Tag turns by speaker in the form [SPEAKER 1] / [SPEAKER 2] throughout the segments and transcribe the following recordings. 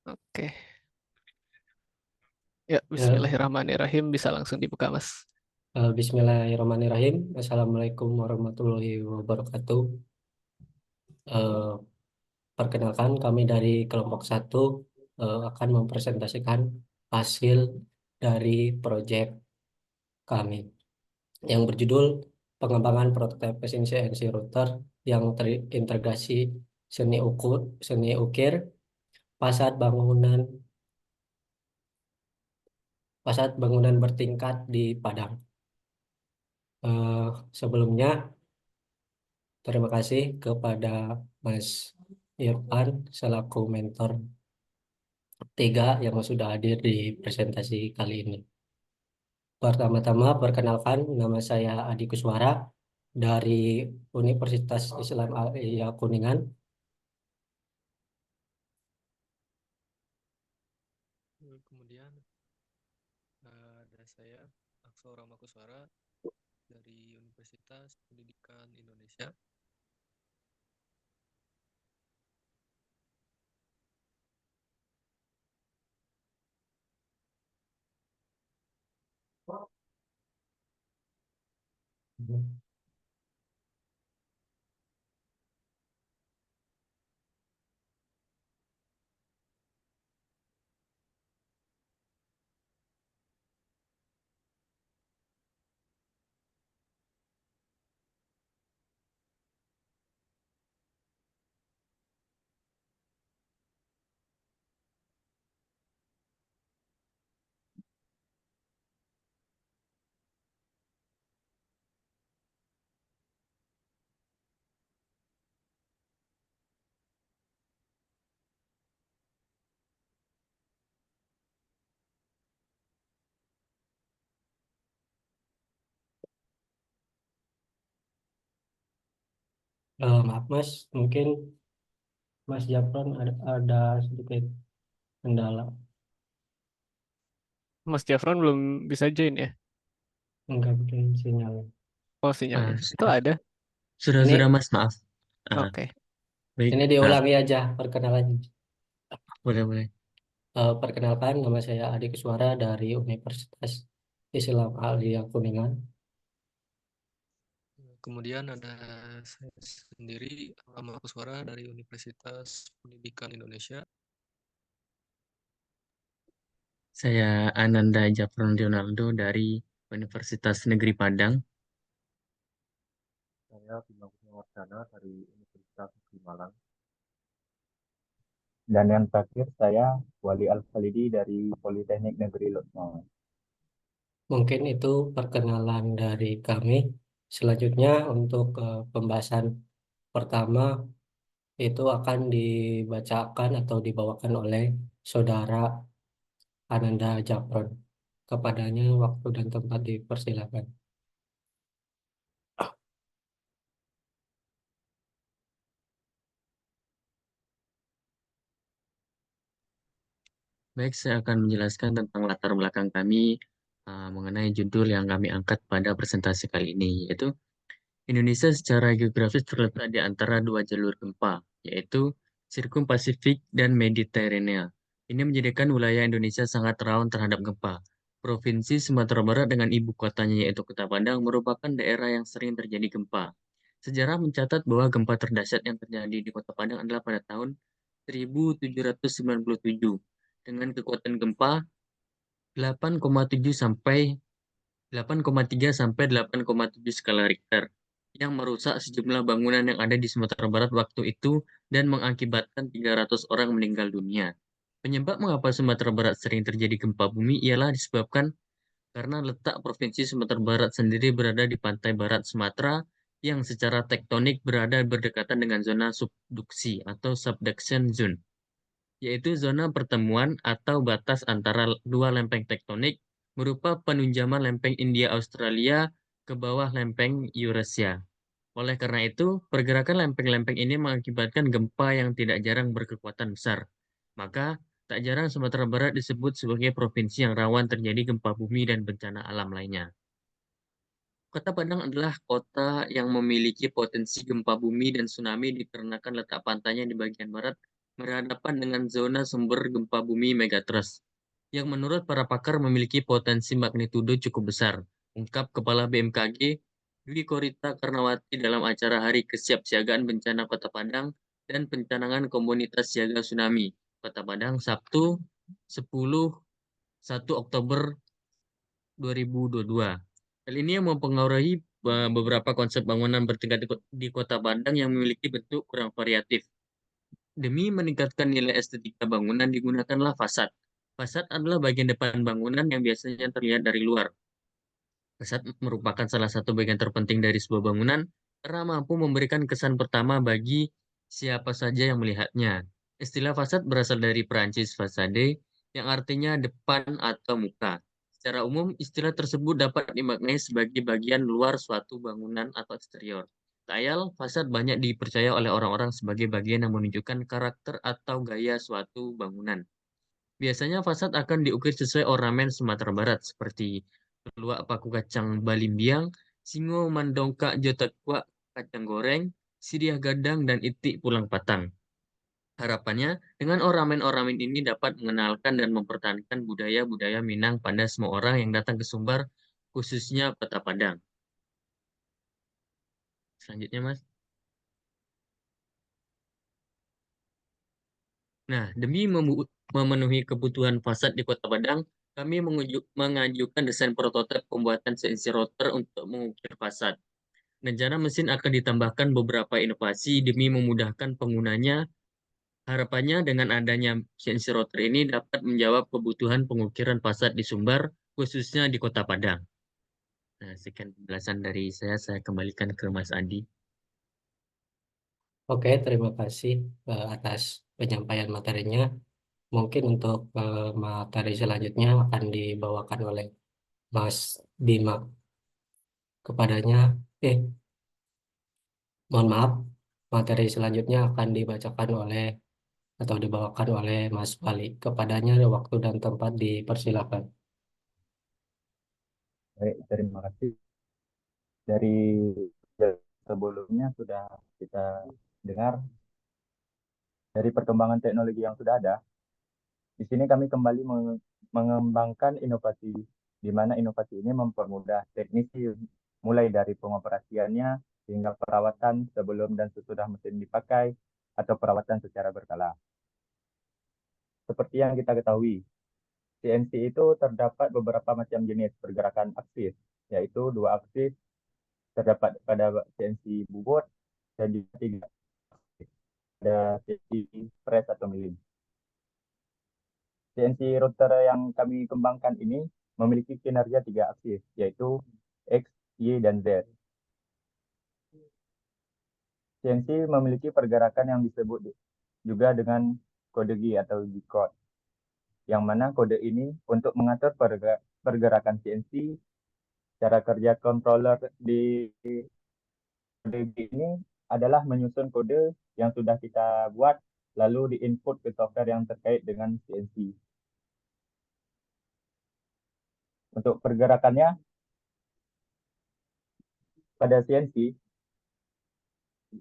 [SPEAKER 1] Oke. Ya,
[SPEAKER 2] Ya,
[SPEAKER 1] Bismillahirrahmanirrahim. Bisa langsung dibuka, Mas.
[SPEAKER 2] Bismillahirrahmanirrahim. Assalamualaikum warahmatullahi wabarakatuh. Eh, Perkenalkan, kami dari kelompok satu akan mempresentasikan hasil dari proyek kami yang berjudul pengembangan prototipe CNC router yang terintegrasi seni ukir fasad bangunan bertingkat di Padang. Sebelumnya, terima kasih kepada Mas Irfan selaku mentor tiga yang sudah hadir di presentasi kali ini. Pertama-tama, perkenalkan, nama saya Adi Kuswara dari Universitas Islam Al-Iya Kuningan.
[SPEAKER 1] Kemudian ada saya, Akso Ramakuswara dari Universitas Pendidikan Indonesia.
[SPEAKER 2] Maaf Mas, mungkin Mas Japran ada sedikit kendala,
[SPEAKER 1] Mas Jafron belum bisa join ya?
[SPEAKER 2] enggak bikin sinyal.
[SPEAKER 1] Oh,
[SPEAKER 3] Ah,
[SPEAKER 1] sinyalnya. Itu
[SPEAKER 3] sudah,
[SPEAKER 1] ada.
[SPEAKER 3] sudah
[SPEAKER 2] Ini
[SPEAKER 3] Mas, maaf. Ah,
[SPEAKER 1] Oke.
[SPEAKER 3] baik.
[SPEAKER 2] ini
[SPEAKER 3] Ah,
[SPEAKER 2] diulangi aja perkenalannya.
[SPEAKER 3] boleh, boleh.
[SPEAKER 2] Perkenalkan, nama saya Adi Kuswara dari Universitas Islam Al-Iya Kuningan.
[SPEAKER 1] Kemudian ada saya sendiri, Ramakuswara dari Universitas Pendidikan Indonesia.
[SPEAKER 3] Saya Ananda Japron Leonardo dari Universitas Negeri Padang.
[SPEAKER 4] Saya Bima Wardana dari Universitas Negeri Malang. Dan yang terakhir saya Wali Al-Khalidi dari Politeknik Negeri Lutma.
[SPEAKER 2] Mungkin itu perkenalan dari kami. Selanjutnya untuk pembahasan pertama itu akan dibacakan atau dibawakan oleh Saudara Ananda Japron. Kepadanya waktu dan tempat dipersilakan.
[SPEAKER 3] Baik, saya akan menjelaskan tentang latar belakang kami mengenai judul yang kami angkat pada presentasi kali ini, yaitu Indonesia secara geografis terletak di antara dua jalur gempa, yaitu Sirkum Pasifik dan Mediterania. Ini menjadikan wilayah Indonesia sangat rawan terhadap gempa. Provinsi Sumatera Barat dengan ibu kotanya yaitu Kota Padang merupakan daerah yang sering terjadi gempa. Sejarah mencatat bahwa gempa terdahsyat yang terjadi di Kota Padang adalah pada tahun 1797 dengan kekuatan gempa 8,7 sampai 8,3 sampai 8,7 skala Richter yang merusak sejumlah bangunan yang ada di Sumatera Barat waktu itu dan mengakibatkan 300 orang meninggal dunia. Penyebab mengapa Sumatera Barat sering terjadi gempa bumi ialah disebabkan karena letak Provinsi Sumatera Barat sendiri berada di pantai barat Sumatera yang secara tektonik berada berdekatan dengan zona subduksi atau subduction zone, yaitu zona pertemuan atau batas antara dua lempeng tektonik berupa penunjaman lempeng India-Australia ke bawah lempeng Eurasia. Oleh karena itu, pergerakan lempeng-lempeng ini mengakibatkan gempa yang tidak jarang berkekuatan besar. Maka, tak jarang Sumatera Barat disebut sebagai provinsi yang rawan terjadi gempa bumi dan bencana alam lainnya. Kota Padang adalah kota yang memiliki potensi gempa bumi dan tsunami dikarenakan letak pantainya di bagian barat berhadapan dengan zona sumber gempa bumi megatrust, yang menurut para pakar memiliki potensi magnitudo cukup besar, ungkap Kepala BMKG Dwi Korita Karnawati dalam acara Hari Kesiapsiagaan Bencana Kota Padang dan Pencanangan Komunitas Siaga Tsunami Kota Padang Sabtu 1 Oktober 2022. Hal ini yang mempengaruhi beberapa konsep bangunan bertingkat di Kota Padang yang memiliki bentuk kurang variatif. Demi meningkatkan nilai estetika bangunan digunakanlah fasad. Fasad adalah bagian depan bangunan yang biasanya terlihat dari luar. Fasad merupakan salah satu bagian terpenting dari sebuah bangunan karena mampu memberikan kesan pertama bagi siapa saja yang melihatnya. Istilah fasad berasal dari Perancis façade, yang artinya depan atau muka. Secara umum, istilah tersebut dapat dimaknai sebagai bagian luar suatu bangunan atau eksterior. Tayal, fasad banyak dipercaya oleh orang-orang sebagai bagian yang menunjukkan karakter atau gaya suatu bangunan. Biasanya fasad akan diukir sesuai ornamen Sumatera Barat seperti luak paku kacang balimbiang, singo mandongka jotakwa kacang goreng, siriah gadang, dan itik pulang patang. Harapannya, dengan ornamen-ornamen ini dapat mengenalkan dan mempertahankan budaya-budaya Minang pada semua orang yang datang ke Sumbar, khususnya Kota Padang. Selanjutnya, Mas. Nah, demi memenuhi kebutuhan fasad di Kota Padang, kami mengajukan desain prototipe pembuatan CNC router untuk mengukir fasad. Rencana mesin akan ditambahkan beberapa inovasi demi memudahkan penggunanya. Harapannya dengan adanya CNC router ini dapat menjawab kebutuhan pengukiran fasad di Sumbar, khususnya di Kota Padang. Nah, sekian penjelasan dari saya kembalikan ke Mas Andi.
[SPEAKER 2] Oke, terima kasih atas penyampaian materinya. Mungkin untuk materi selanjutnya akan dibawakan oleh Mas Bima. Kepadanya, mohon maaf, materi selanjutnya akan dibacakan oleh atau dibawakan oleh Mas Bali. Kepadanya ada waktu dan tempat dipersilakan.
[SPEAKER 4] Baik, terima kasih. Dari sebelumnya sudah kita dengar dari perkembangan teknologi yang sudah ada. Di sini kami kembali mengembangkan inovasi, di mana inovasi ini mempermudah teknisi mulai dari pengoperasiannya hingga perawatan sebelum dan sesudah mesin dipakai atau perawatan secara berkala. Seperti yang kita ketahui, CNC itu terdapat beberapa macam jenis pergerakan aksis, yaitu 2 aksis terdapat pada CNC bubut dan juga 3 ada CNC press atau milling. CNC router yang kami kembangkan ini memiliki kinerja 3 aksis, yaitu X, Y, dan Z. CNC memiliki pergerakan yang disebut juga dengan kode G atau G-code, yang mana kode ini untuk mengatur pergerakan CNC. Cara kerja controller di kode G ini adalah menyusun kode yang sudah kita buat, lalu diinput ke software yang terkait dengan CNC. Untuk pergerakannya, pada CNC,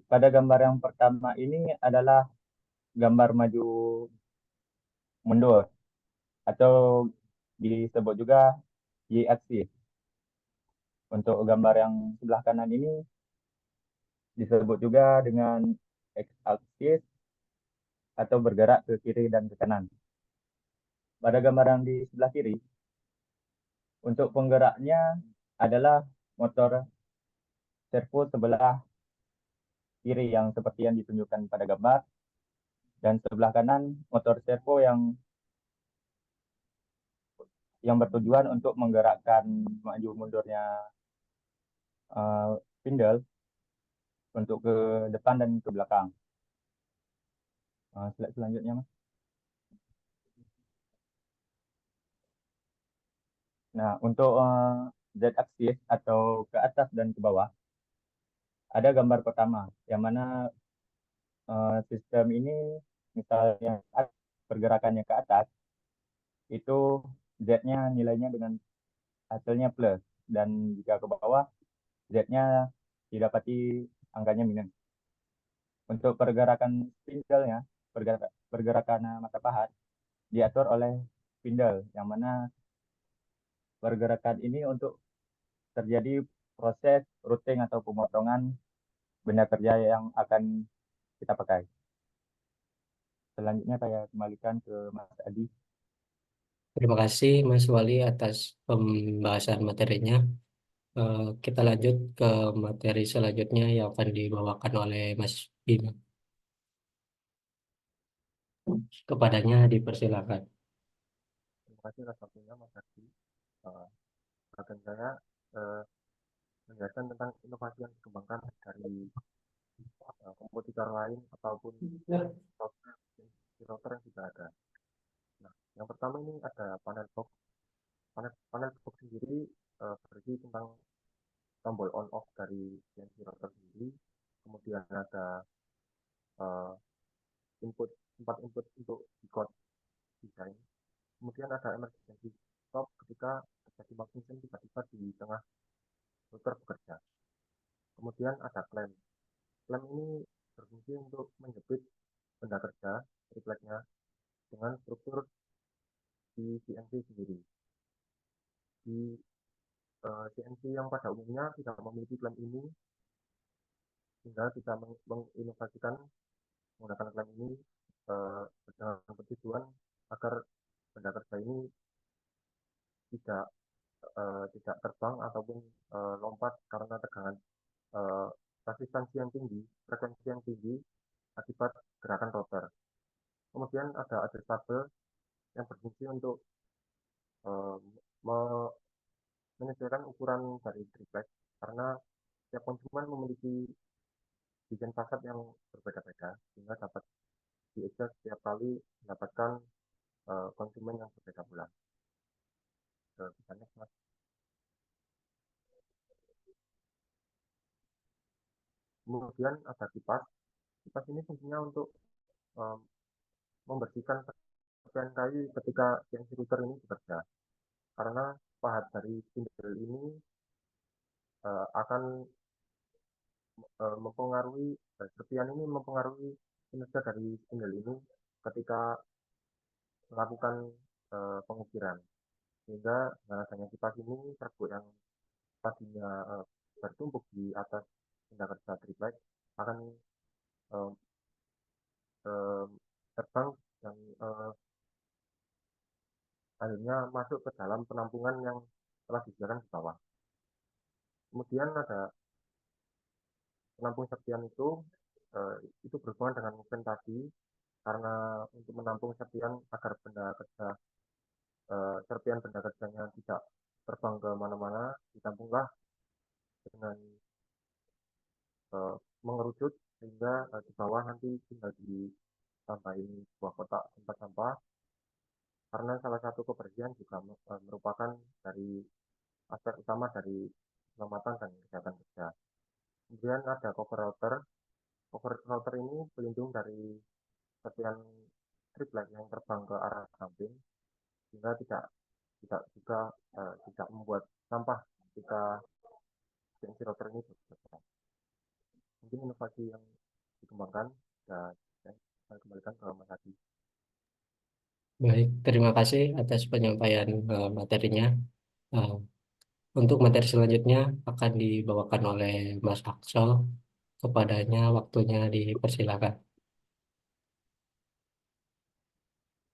[SPEAKER 4] pada gambar yang pertama ini adalah gambar maju mundur atau disebut juga Y-aksis. Untuk gambar yang sebelah kanan ini disebut juga dengan X-aksis atau bergerak ke kiri dan ke kanan. Pada gambar yang di sebelah kiri, untuk penggeraknya adalah motor servo sebelah kiri yang seperti yang ditunjukkan pada gambar, dan sebelah kanan motor servo yang bertujuan untuk menggerakkan maju mundurnya spindle untuk ke depan dan ke belakang. Slide selanjutnya, Mas. Nah, untuk Z-aksis atau ke atas dan ke bawah, ada gambar pertama, yang mana sistem ini misalnya pergerakannya ke atas, itu Z-nya nilainya dengan hasilnya plus, dan jika ke bawah, Z-nya didapati angkanya minus. Untuk pergerakan spindle-nya, pergerakan matahari diatur oleh spindle, yang mana pergerakan ini untuk terjadi proses routing atau pemotongan benda kerja yang akan kita pakai. Selanjutnya saya kembalikan ke Mas Adi.
[SPEAKER 2] Terima kasih Mas Wali atas pembahasan materinya. Kita lanjut ke materi selanjutnya yang akan dibawakan oleh Mas Bima. Kepadanya dipersilakan.
[SPEAKER 5] Terima kasih atas waktunya Mas Adi. Akan saya menjelaskan tentang inovasi yang dikembangkan dari kompetitor lain ataupun software router yang sudah ada. Nah, yang pertama ini ada panel box. Panel box sendiri berisi tentang tombol on off dari CNC router sendiri. Kemudian ada uh, tempat input untuk decode desain. Kemudian ada emergency stop ketika terjadi malfunction tiba-tiba di tengah router bekerja. Kemudian ada clamp. Clamp ini berfungsi untuk menjepit benda kerja tripleknya dengan struktur di CNC sendiri. Di CNC yang pada umumnya tidak memiliki clamp ini, sehingga kita menginovasikan menggunakan clamp ini dengan bertujuan agar benda kerja ini tidak tidak terbang ataupun lompat karena tegangan resistansi yang tinggi, frekuensi yang tinggi akibat gerakan rotor. Kemudian ada adjustable yang berfungsi untuk menyesuaikan ukuran dari triplex karena setiap konsumen memiliki desain fasad yang berbeda-beda sehingga dapat di-adjust setiap kali mendapatkan konsumen yang berbeda pula. Misalnya, Mas. Kemudian ada kipas. Kipas ini fungsinya untuk membersihkan serpihan kayu ketika CNC router ini bekerja. Karena pahat dari spindle ini akan mempengaruhi serpihan ini mempengaruhi kinerja dari spindle ini ketika melakukan pengukiran. Sehingga dengan adanya kipas ini serbuk yang tadinya bertumpuk di atas benda kerja triplek akan terbang dan akhirnya masuk ke dalam penampungan yang telah disediakan di bawah. Kemudian ada penampung serpian itu berhubungan dengan mesin tadi karena untuk menampung serpian agar benda kerja serpian benda kerjanya tidak terbang ke mana-mana, ditampunglah dengan mengerucut sehingga di bawah nanti tinggal ditambahin sebuah kotak tempat sampah karena salah satu kebersihan juga merupakan dari aspek utama dari keselamatan dan kesehatan kerja. Kemudian ada cover router. Cover router ini pelindung dari serpian triplet yang terbang ke arah samping sehingga tidak juga tidak membuat sampah ketika CNC router ini bekerja. Mungkin inovasi yang dikembangkan dan saya kembalikan ke Mas Adi.
[SPEAKER 2] Baik, terima kasih atas penyampaian materinya. Uh, untuk materi selanjutnya akan dibawakan oleh Mas Aksel. Kepadanya waktunya dipersilakan.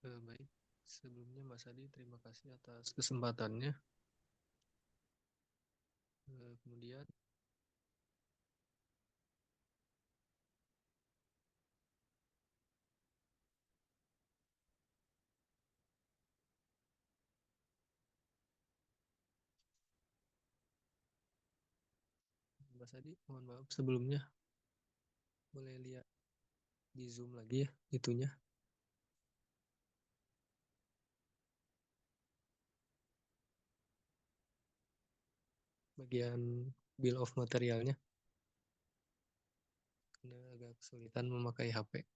[SPEAKER 1] Baik, sebelumnya Mas Adi terima kasih atas kesempatannya. Kemudian Mas Adi, mohon maaf sebelumnya, boleh lihat di Zoom lagi ya itunya. Bagian bill of materialnya, karena agak kesulitan memakai HP.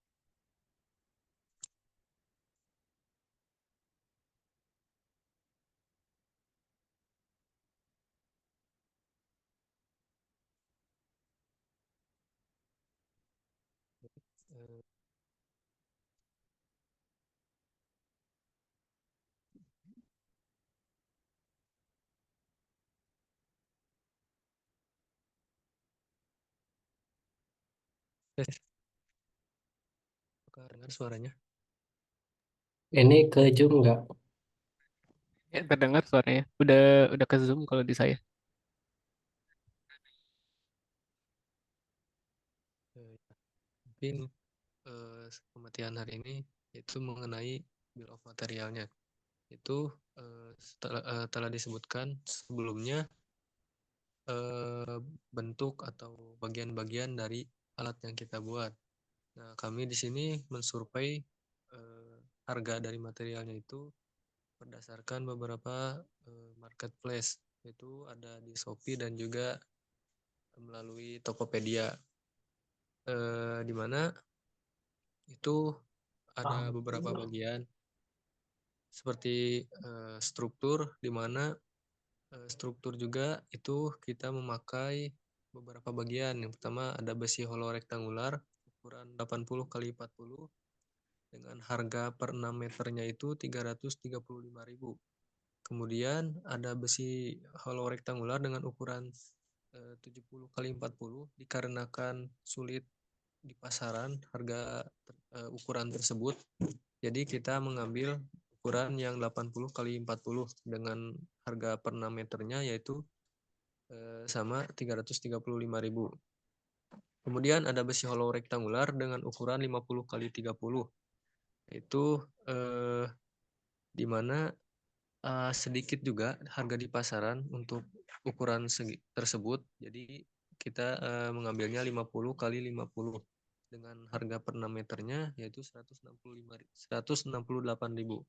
[SPEAKER 1] Tes. Apakah dengar suaranya?
[SPEAKER 2] Ini ke Zoom nggak?
[SPEAKER 6] Ya, terdengar suaranya. Udah ke Zoom kalau di saya.
[SPEAKER 1] Eh, Mungkin pematian hari ini itu mengenai bill of materialnya. Itu telah disebutkan sebelumnya bentuk atau bagian-bagian dari alat yang kita buat. Nah, kami di sini mensurvei harga dari materialnya itu berdasarkan beberapa marketplace, itu ada di Shopee dan juga melalui Tokopedia, di mana itu ada beberapa bagian seperti struktur, di mana struktur juga itu kita memakai beberapa bagian. Yang pertama ada besi hollow rektangular ukuran 80 kali 40 dengan harga per 6 meternya itu 335.000. Kemudian ada besi hollow rektangular dengan ukuran 70 kali 40 dikarenakan sulit di pasaran harga ukuran tersebut. Jadi kita mengambil ukuran yang 80 kali 40 dengan harga per 6 meternya yaitu sama 335.000. Kemudian ada besi hollow rektangular dengan ukuran 50 kali 30. Itu di mana sedikit juga harga di pasaran untuk ukuran tersebut. Jadi kita mengambilnya 50 kali 50 dengan harga per 6 meternya yaitu 168.000.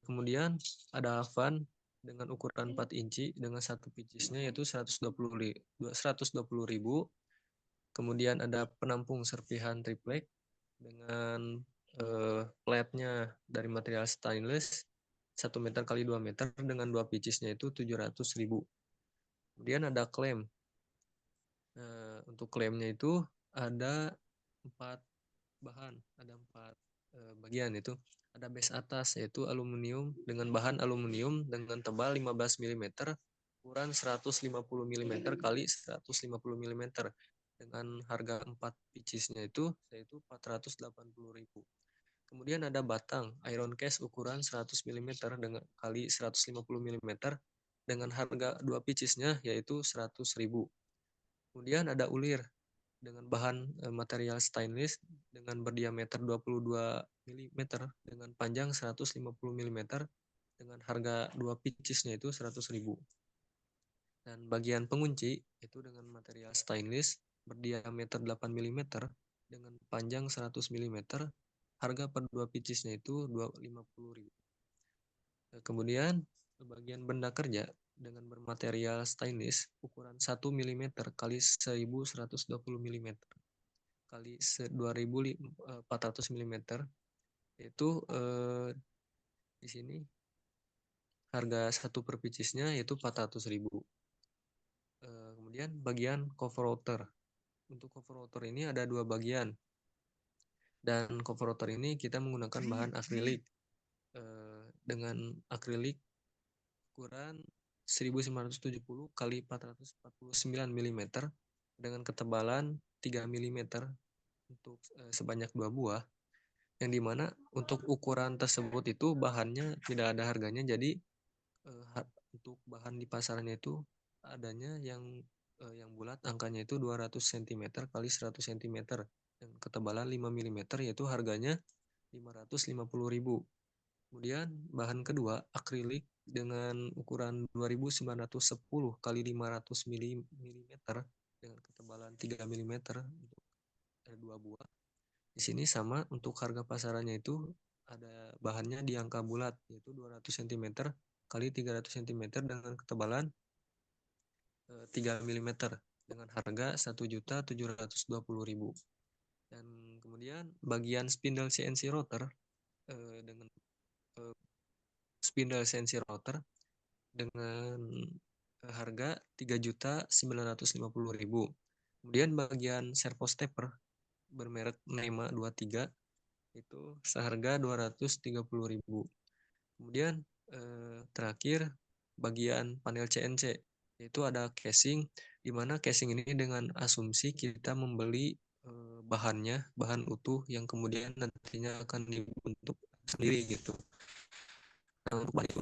[SPEAKER 1] Kemudian ada Avan dengan ukuran 4 inci dengan satu picisnya yaitu 120.000. Kemudian ada penampung serpihan triplek dengan platnya dari material stainless 1 meter kali 2 meter dengan 2 picisnya itu 700.000. Kemudian ada klem. Untuk klemnya itu ada 4 bahan, ada 4 bagian itu. Ada base atas yaitu aluminium dengan bahan aluminium dengan tebal 15 mm, ukuran 150 mm kali 150 mm dengan harga 4 picisnya itu yaitu 480.000. Kemudian ada batang iron case ukuran 100 mm dengan kali 150 mm dengan harga 2 picisnya yaitu 100.000. Kemudian ada ulir dengan bahan material stainless dengan berdiameter 22 mm dengan panjang 150 mm dengan harga 2 picisnya itu 100.000. Dan bagian pengunci itu dengan material stainless berdiameter 8 mm dengan panjang 100 mm, harga per 2 picisnya itu 50.000. Kemudian bagian benda kerja dengan bermaterial stainless ukuran 1 mm kali 1120 mm kali 2400 mm itu di sini harga satu per picisnya yaitu 400.000. Kemudian bagian cover outer. Untuk cover outer ini ada 2 bagian. Dan cover outer ini kita menggunakan bahan akrilik dengan akrilik ukuran 1970 kali 449 mm dengan ketebalan 3 mm untuk sebanyak 2 buah. Yang dimana untuk ukuran tersebut itu bahannya tidak ada harganya, jadi untuk bahan di pasarannya itu adanya yang bulat, angkanya itu 200 cm kali 100 cm dan ketebalan 5 mm yaitu harganya 550.000. Kemudian bahan kedua akrilik dengan ukuran 2910 kali 500 mm dengan ketebalan 3 mm untuk 2 buah. Di sini sama untuk harga pasarannya itu ada bahannya di angka bulat yaitu 200 cm kali 300 cm dengan ketebalan 3 mm dengan harga 1.720.000. Dan kemudian bagian spindle CNC rotor dengan spindle CNC rotor dengan harga 3.950.000. Kemudian bagian servo stepper bermerek NEMA 23 itu seharga 230.000. Kemudian terakhir bagian panel CNC yaitu ada casing, di mana casing ini dengan asumsi kita membeli bahan utuh yang kemudian nantinya akan dibentuk sendiri gitu. Nah, untuk bahan itu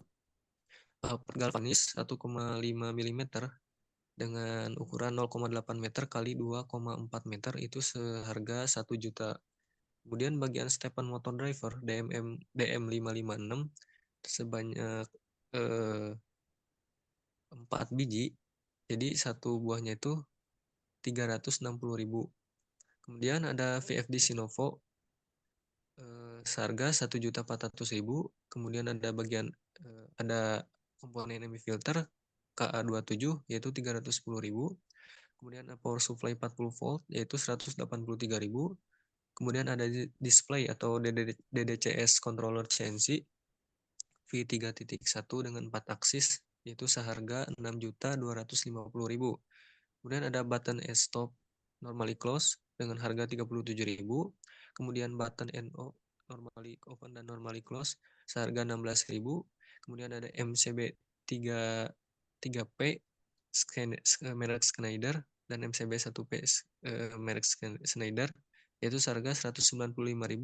[SPEAKER 1] galvanis 1,5 mm dengan ukuran 0,8 meter kali 2,4 meter itu seharga 1 juta. Kemudian bagian stepan motor driver DM556 sebanyak 4 biji. Jadi satu buahnya itu 360.000. Kemudian ada VFD Sinovo seharga 1.400.000. Kemudian ada ada komponen MI filter KA27 yaitu 310.000. Kemudian ada power supply 40 volt yaitu 183.000. Kemudian ada display atau DDCS controller CNC V3.1 dengan 4 aksis yaitu seharga 6.250.000. Kemudian ada button stop normally close dengan harga 37.000. Kemudian button NO normally open dan normally close seharga 16.000. Kemudian ada MCB 3P merek Schneider dan MCB 1P merek Schneider yaitu seharga 195.000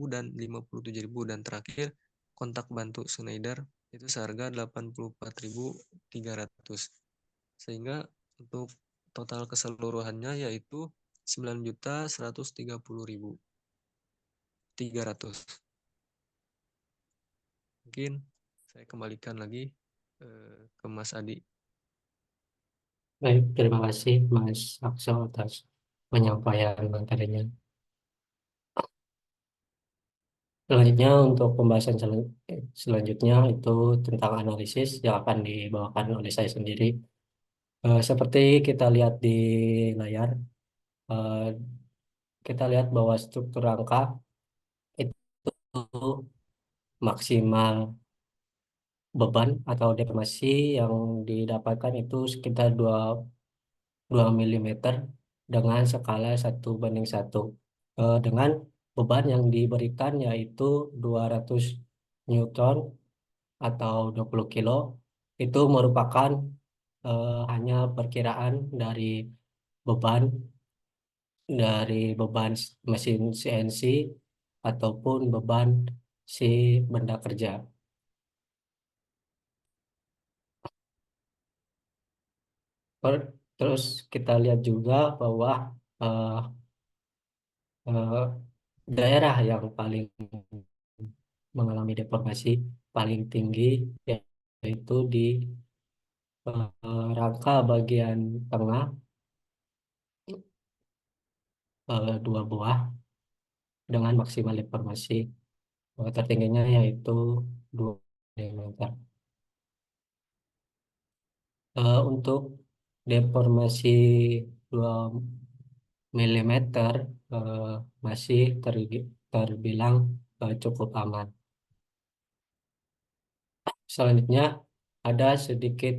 [SPEAKER 1] dan 57.000. Dan terakhir kontak bantu Schneider itu seharga 84.300. Sehingga untuk total keseluruhannya yaitu 9.130.300. Mungkin saya kembalikan lagi ke Mas Adi.
[SPEAKER 2] Baik, terima kasih Mas Akso atas penyampaian materinya. Selanjutnya untuk pembahasan selanjutnya itu tentang analisis yang akan dibawakan oleh saya sendiri. Seperti kita lihat di layar, kita lihat bahwa struktur angka itu maksimal beban atau deformasi yang didapatkan itu sekitar 2 mm dengan skala 1:1. Dengan beban yang diberikan yaitu 200 Newton atau 20 kilo, itu merupakan hanya perkiraan beban beban mesin CNC ataupun beban si benda kerja. Terus kita lihat juga bahwa eh, eh, daerah yang paling mengalami deformasi paling tinggi yaitu di rangka bagian tengah, 2 buah dengan maksimal deformasi tertingginya yaitu 2 mm. Untuk deformasi 2 mm masih terbilang cukup aman. Selanjutnya ada sedikit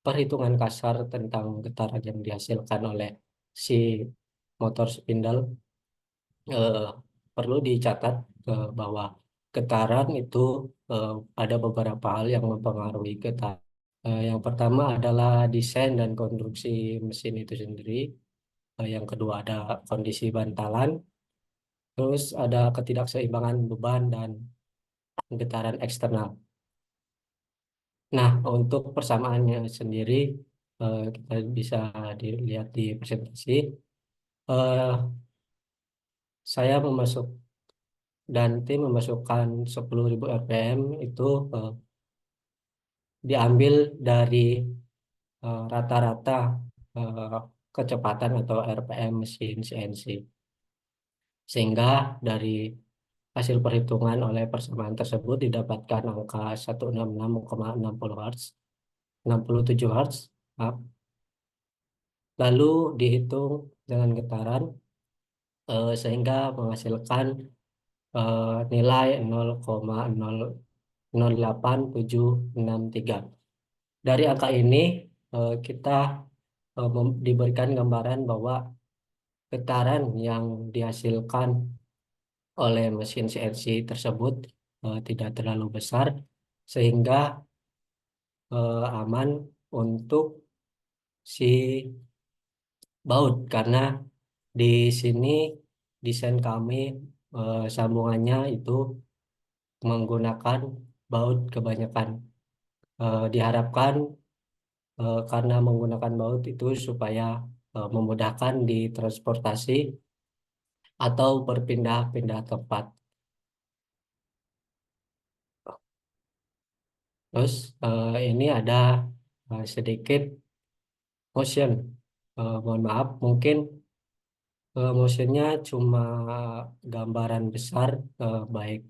[SPEAKER 2] perhitungan kasar tentang getaran yang dihasilkan oleh si motor spindle. Perlu dicatat bahwa getaran itu ada beberapa hal yang mempengaruhi getaran. Yang pertama adalah desain dan konstruksi mesin itu sendiri. Yang kedua ada kondisi bantalan. Terus ada ketidakseimbangan beban dan getaran eksternal. Nah, untuk persamaannya sendiri kita bisa dilihat di presentasi. Saya dan tim memasukkan 10.000 RPM itu diambil dari rata-rata kecepatan atau RPM mesin CNC. Sehingga dari hasil perhitungan oleh persamaan tersebut didapatkan angka 166,60 Hz, 67 Hz, lalu dihitung dengan getaran sehingga menghasilkan nilai 0,00873. Dari angka ini kita diberikan gambaran bahwa getaran yang dihasilkan oleh mesin CNC tersebut tidak terlalu besar sehingga aman untuk si baut, karena di sini desain kami sambungannya itu menggunakan baut kebanyakan. Diharapkan karena menggunakan baut itu supaya memudahkan di transportasi atau berpindah-pindah tempat. Terus ini ada sedikit motion. Mohon maaf, mungkin motionnya cuma gambaran besar, baik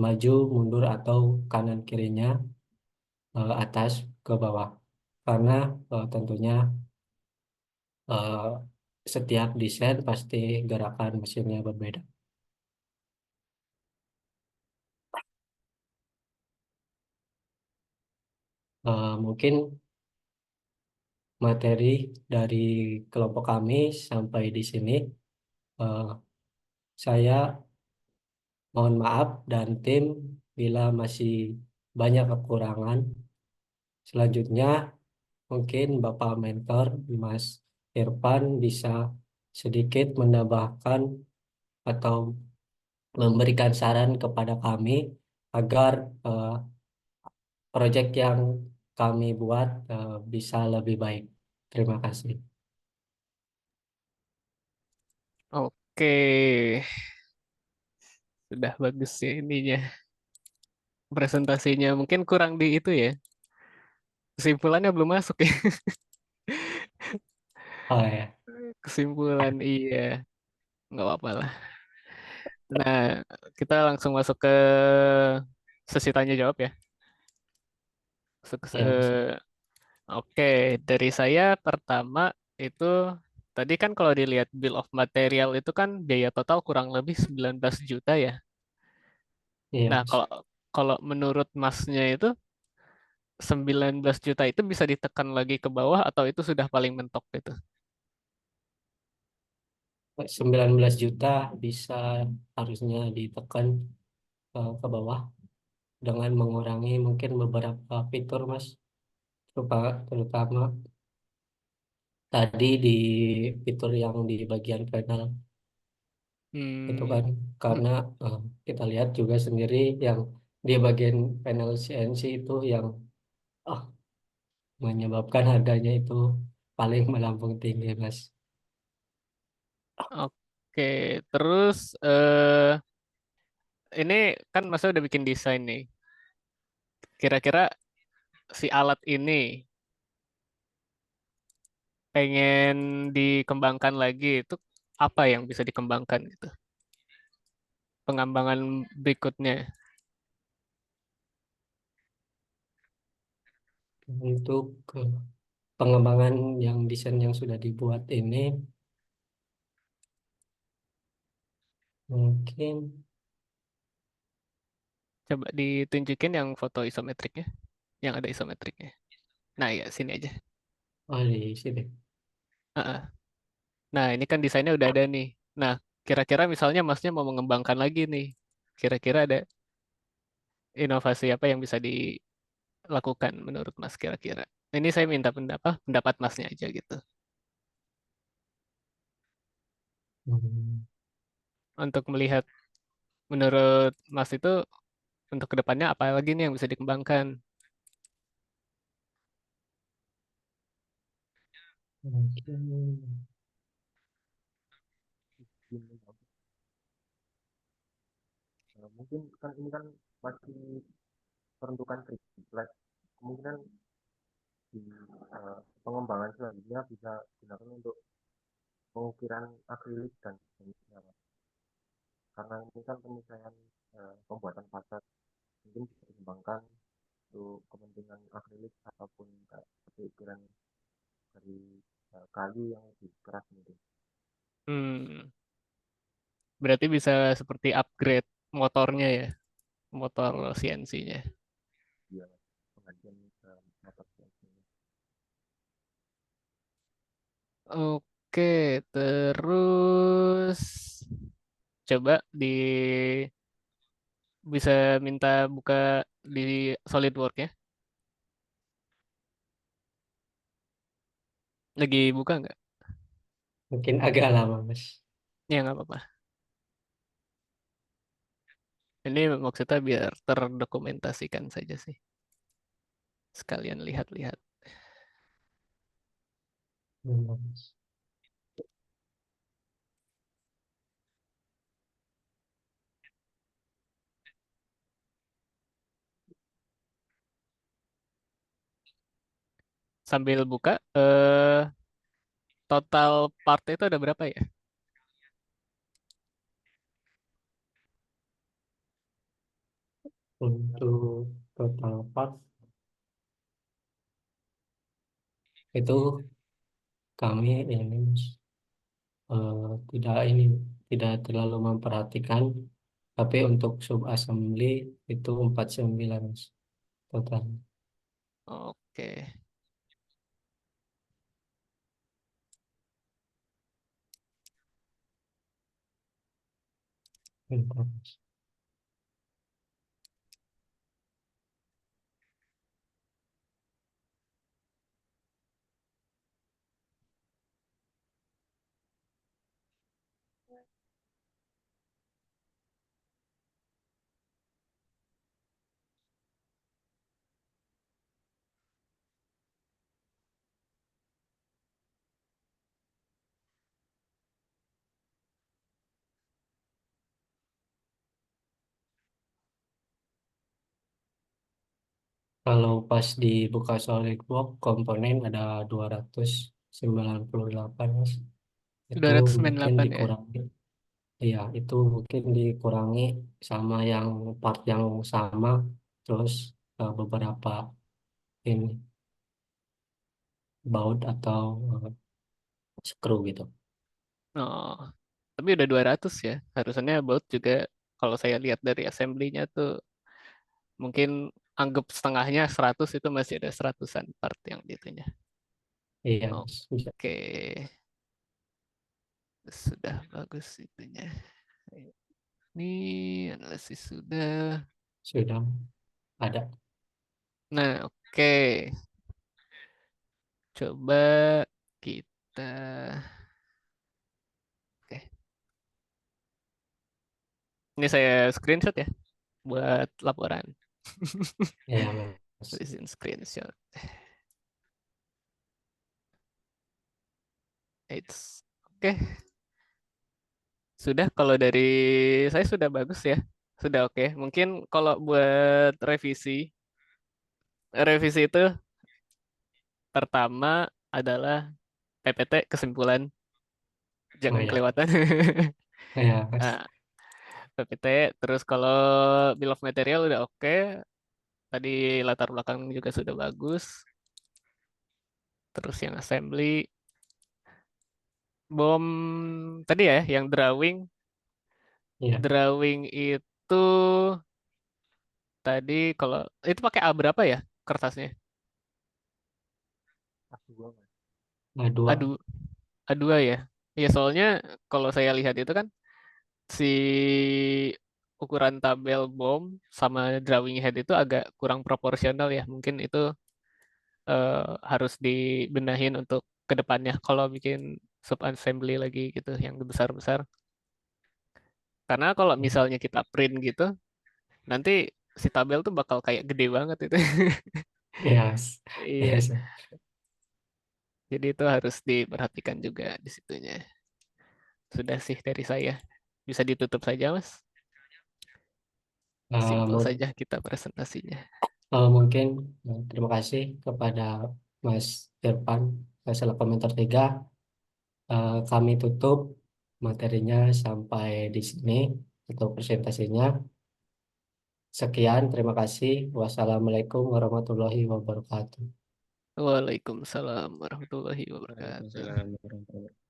[SPEAKER 2] maju, mundur, atau kanan kirinya, atas ke bawah. Karena tentunya eh, setiap desain pasti gerakan mesinnya berbeda. Mungkin materi dari kelompok kami sampai di sini. Eh, saya mohon maaf dan tim bila masih banyak kekurangan. Selanjutnya, mungkin Bapak Mentor Mas Irfan bisa sedikit menambahkan atau memberikan saran kepada kami agar proyek yang kami buat bisa lebih baik. Terima kasih.
[SPEAKER 6] Oke, sudah bagus ya ininya. Presentasinya mungkin kurang di itu ya. Kesimpulannya belum masuk ya.
[SPEAKER 2] Oh ya,
[SPEAKER 6] Kesimpulan iya, nggak apa-apa lah. Nah, kita langsung masuk ke sesi tanya jawab ya. Masuk ke
[SPEAKER 2] ya Mas.
[SPEAKER 6] Oke, dari saya pertama itu tadi kan kalau dilihat bill of material itu kan biaya total kurang lebih 19 juta ya.
[SPEAKER 2] Iya,
[SPEAKER 6] Nah,
[SPEAKER 2] Mas.
[SPEAKER 6] kalau kalau menurut Masnya itu 19 juta itu bisa ditekan lagi ke bawah atau itu sudah paling mentok itu?
[SPEAKER 2] 19 juta bisa harusnya ditekan ke bawah dengan mengurangi mungkin beberapa fitur, Mas. Terutama tadi di fitur yang di bagian panel itu
[SPEAKER 6] Hmm,
[SPEAKER 2] kan, karena eh, kita lihat juga sendiri yang di bagian panel CNC itu yang ah, menyebabkan harganya itu paling melambung tinggi, Mas.
[SPEAKER 6] oke, terus ini kan Mas udah bikin desain nih. Kira-kira si alat ini pengen dikembangkan lagi itu apa yang bisa dikembangkan gitu? Pengembangan berikutnya.
[SPEAKER 2] Untuk pengembangan yang desain yang sudah dibuat ini mungkin
[SPEAKER 6] Coba ditunjukin yang foto isometriknya, yang ada isometriknya. Nah, ya sini aja.
[SPEAKER 2] oh di sini.
[SPEAKER 6] Heeh. Nah, ini kan desainnya udah ada nih. Nah, kira-kira misalnya Masnya mau mengembangkan lagi nih. Kira-kira ada inovasi apa yang bisa dilakukan menurut Mas kira-kira? Ini saya minta pendapat Masnya aja gitu.
[SPEAKER 2] Hmm,
[SPEAKER 6] Untuk melihat menurut Mas itu untuk kedepannya apa lagi nih yang bisa dikembangkan?
[SPEAKER 2] mungkin
[SPEAKER 5] Gini, mungkin kan ini kan masih peruntukan triplek. Kemungkinan di pengembangan selanjutnya bisa digunakan untuk pengukiran akrilik dan jenisnya, Mas. Karena ini kan penyesuaian pembuatan fasad mungkin bisa dikembangkan untuk kepentingan akrilik ataupun kayak seperti ukiran dari kayu yang lebih keras mungkin.
[SPEAKER 6] Hmm, berarti bisa seperti upgrade motornya ya, motor CNC-nya.
[SPEAKER 5] Dia penggantian motor CNC.
[SPEAKER 6] Oke, terus coba bisa minta buka di SolidWorks ya. Lagi buka nggak?
[SPEAKER 2] mungkin agak lama, Mas.
[SPEAKER 6] Ya nggak apa-apa. Ini maksudnya biar terdokumentasikan saja sih. Sekalian lihat-lihat.
[SPEAKER 2] Hmm.
[SPEAKER 6] Sambil buka, total part itu ada berapa ya?
[SPEAKER 2] Untuk total part itu kami ini tidak ini tidak terlalu memperhatikan, tapi untuk sub assembly itu 49 Mas, total.
[SPEAKER 6] Oke.
[SPEAKER 2] Bentar, Mas. Kalau pas dibuka SolidWorks komponen ada 298 Mas. Itu mungkin
[SPEAKER 6] 298 ya?
[SPEAKER 2] dikurangi, ya itu mungkin dikurangi sama yang part yang sama, terus beberapa ini baut atau skru gitu.
[SPEAKER 6] Oh, tapi udah 200 ya. Harusnya baut juga kalau saya lihat dari assembly-nya tuh mungkin anggap setengahnya 100 itu masih ada seratusan part yang ditunya.
[SPEAKER 2] Iya Mas.
[SPEAKER 6] Oke, sudah bagus itunya. Ini analisis sudah.
[SPEAKER 2] Sudah ada.
[SPEAKER 6] Nah, oke. Coba kita. Oke. Ini saya screenshot ya buat laporan.
[SPEAKER 2] Iya Mas.
[SPEAKER 6] Tulisin screenshot. Oke. Sudah kalau dari saya sudah bagus ya. Sudah oke. Mungkin kalau buat revisi itu pertama adalah PPT kesimpulan,
[SPEAKER 2] Oh
[SPEAKER 6] jangan
[SPEAKER 2] ya,
[SPEAKER 6] kelewatan.
[SPEAKER 2] iya Mas.
[SPEAKER 6] Nah, PPT, terus kalau bill of material udah oke. Tadi latar belakang juga sudah bagus. Terus yang assembly, bom tadi ya, yang drawing,
[SPEAKER 2] Iya,
[SPEAKER 6] drawing itu tadi kalau itu pakai A berapa ya kertasnya?
[SPEAKER 5] A2 Mas.
[SPEAKER 2] A2.
[SPEAKER 6] A2, A2 ya. Ya soalnya kalau saya lihat itu kan si ukuran tabel bom sama drawing head itu agak kurang proporsional ya. Mungkin itu harus dibenahin untuk kedepannya kalau bikin sub assembly lagi gitu yang besar-besar. Karena kalau misalnya kita print gitu, nanti si tabel tuh bakal kayak gede banget itu.
[SPEAKER 2] Iya Mas. Iya,
[SPEAKER 6] Iya,
[SPEAKER 2] sih.
[SPEAKER 6] jadi itu harus diperhatikan juga di situnya. Sudah sih dari saya. Bisa ditutup saja, Mas.
[SPEAKER 2] Eh,
[SPEAKER 6] Simpel
[SPEAKER 2] mu-
[SPEAKER 6] saja kita presentasinya.
[SPEAKER 2] mungkin terima kasih kepada Mas Irfan selaku komentar 3. Kami tutup materinya sampai di sini untuk presentasinya. Sekian, terima kasih. Wassalamualaikum warahmatullahi wabarakatuh.
[SPEAKER 6] Waalaikumsalam warahmatullahi wabarakatuh.
[SPEAKER 3] Waalaikumsalam warahmatullahi wabarakatuh.